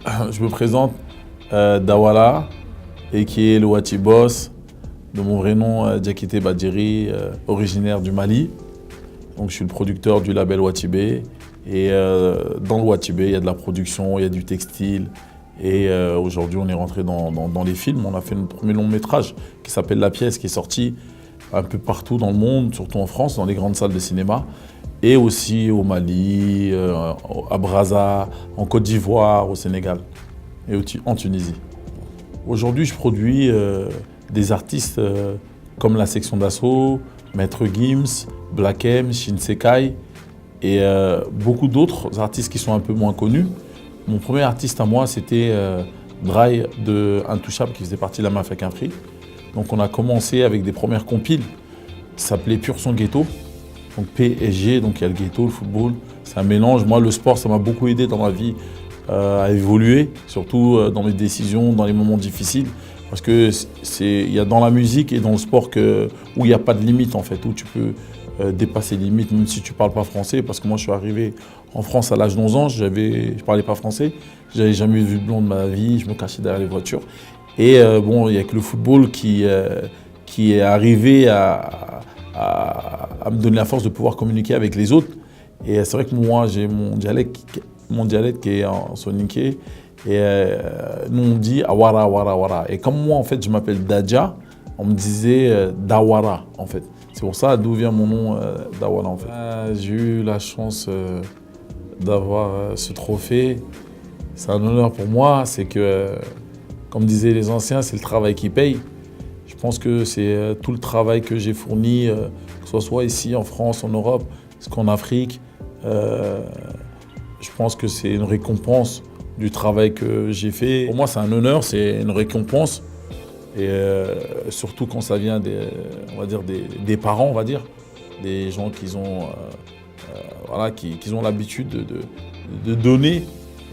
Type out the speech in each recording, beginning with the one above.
Je me présente, Dawala, et qui est le Wati Boss, de mon vrai nom, Diakité Badjiri, originaire du Mali. Donc je suis le producteur du label Watibé. Et dans le Watibé, il y a de la production, il y a du textile. Et aujourd'hui, on est rentré dans les films. On a fait notre premier long métrage qui s'appelle La Pièce, qui est sorti un peu partout dans le monde, surtout en France, dans les grandes salles de cinéma. Et aussi au Mali, à Brazza, en Côte d'Ivoire, au Sénégal et en Tunisie. Aujourd'hui, je produis des artistes comme la Section d'Assaut, Maître Gims, Black M, Shinsekai et beaucoup d'autres artistes qui sont un peu moins connus. Mon premier artiste à moi, c'était Dry de Intouchable, qui faisait partie de la Mafia Quinfri. Donc on a commencé avec des premières compiles, ça s'appelait Pur Son Ghetto. Donc P et G, donc il y a le ghetto, le football, c'est un mélange. Moi, le sport, ça m'a beaucoup aidé dans ma vie à évoluer, surtout dans mes décisions, dans les moments difficiles. Parce que il y a dans la musique et dans le sport où il n'y a pas de limite en fait, où tu peux dépasser les limites, même si tu ne parles pas français. Parce que moi, je suis arrivé en France à l'âge de 11 ans, je ne parlais pas français, je n'avais jamais vu de blond de ma vie, je me cachais derrière les voitures. Et bon, il n'y a que le football qui est arrivé à me donner la force de pouvoir communiquer avec les autres. Et c'est vrai que moi, j'ai mon dialecte qui est en soninké. Et nous, on dit Awara, Awara, Awara. Et comme moi, en fait, je m'appelle Dadja, on me disait Dawara, en fait. C'est pour ça d'où vient mon nom Dawara, en fait. J'ai eu la chance d'avoir ce trophée. C'est un honneur pour moi. C'est que, comme disaient les anciens, c'est le travail qui paye. Je pense que c'est tout le travail que j'ai fourni, que ce soit ici en France, en Europe, qu'en Afrique. Je pense que c'est une récompense du travail que j'ai fait. Pour moi, c'est un honneur, c'est une récompense. Et surtout quand ça vient des parents, on va dire, des gens qui ont l'habitude de donner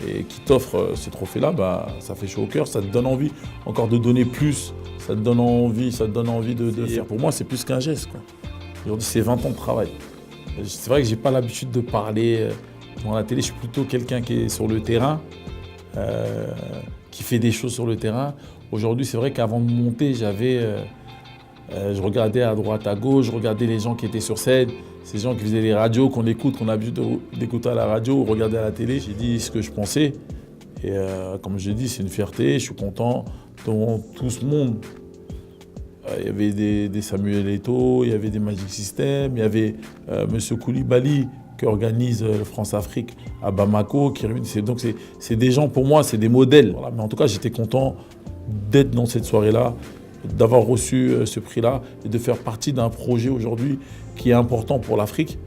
et qui t'offrent ce trophée-là, bah, ça fait chaud au cœur, ça te donne envie encore de donner plus. Ça te donne envie de faire. Pour moi, c'est plus qu'un geste, quoi. Aujourd'hui, c'est 20 ans de travail. C'est vrai que je n'ai pas l'habitude de parler devant la télé. Je suis plutôt quelqu'un qui est sur le terrain, qui fait des choses sur le terrain. Aujourd'hui, c'est vrai qu'avant de monter, je regardais à droite, à gauche, je regardais les gens qui étaient sur scène, ces gens qui faisaient les radios, qu'on écoute, qu'on a l'habitude d'écouter à la radio ou regarder à la télé. J'ai dit ce que je pensais. Et comme j'ai dit, c'est une fierté, je suis content devant tout ce monde. Il y avait des Samuel Eto'o, il y avait des Magic System, il y avait M. Koulibaly qui organise le France-Afrique à Bamako. Donc c'est des gens, pour moi, c'est des modèles. Voilà. Mais en tout cas, j'étais content d'être dans cette soirée-là, d'avoir reçu ce prix-là et de faire partie d'un projet aujourd'hui qui est important pour l'Afrique.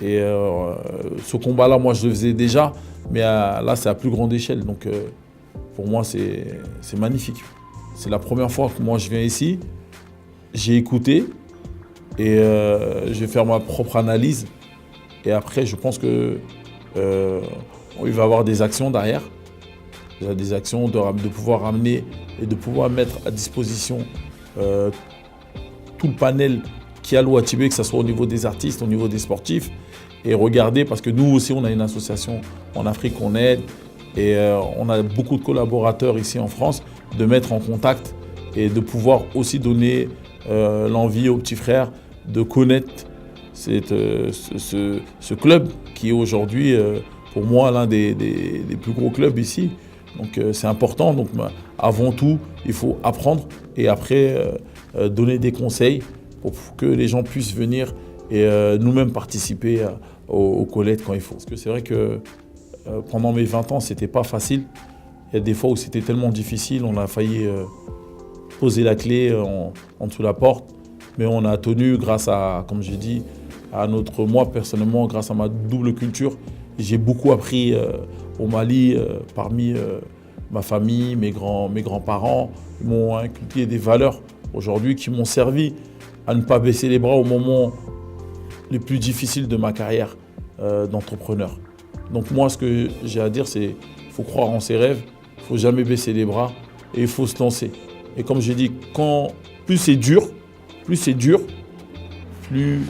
Et ce combat-là, moi, je le faisais déjà, mais là, c'est à plus grande échelle. Donc, pour moi, c'est magnifique. C'est la première fois que moi, je viens ici. J'ai écouté et je vais faire ma propre analyse. Et après, je pense qu'il va y avoir des actions derrière. Il y a des actions de pouvoir ramener et de pouvoir mettre à disposition tout le panel qui a le Watibé, que ce soit au niveau des artistes, au niveau des sportifs. Et regarder, parce que nous aussi, on a une association en Afrique qu'on aide. Et on a beaucoup de collaborateurs ici en France, de mettre en contact et de pouvoir aussi donner l'envie aux petits frères de connaître ce club qui est aujourd'hui, pour moi, l'un des plus gros clubs ici. Donc c'est important. Donc avant tout, il faut apprendre et après donner des conseils pour que les gens puissent venir et nous-mêmes participer aux collectes quand il faut. Parce que c'est vrai que pendant mes 20 ans, c'était pas facile. Il y a des fois où c'était tellement difficile, on a failli poser la clé en dessous de la porte. Mais on a tenu grâce à, comme j'ai dit, moi personnellement, grâce à ma double culture. J'ai beaucoup appris au Mali, parmi ma famille, mes grands-parents. Ils m'ont inculqué des valeurs aujourd'hui qui m'ont servi à ne pas baisser les bras au moment les plus difficiles de ma carrière d'entrepreneur. Donc moi, ce que j'ai à dire, c'est qu'il faut croire en ses rêves, il ne faut jamais baisser les bras et il faut se lancer. Et comme j'ai dit, plus c'est dur, plus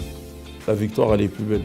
la victoire elle est plus belle.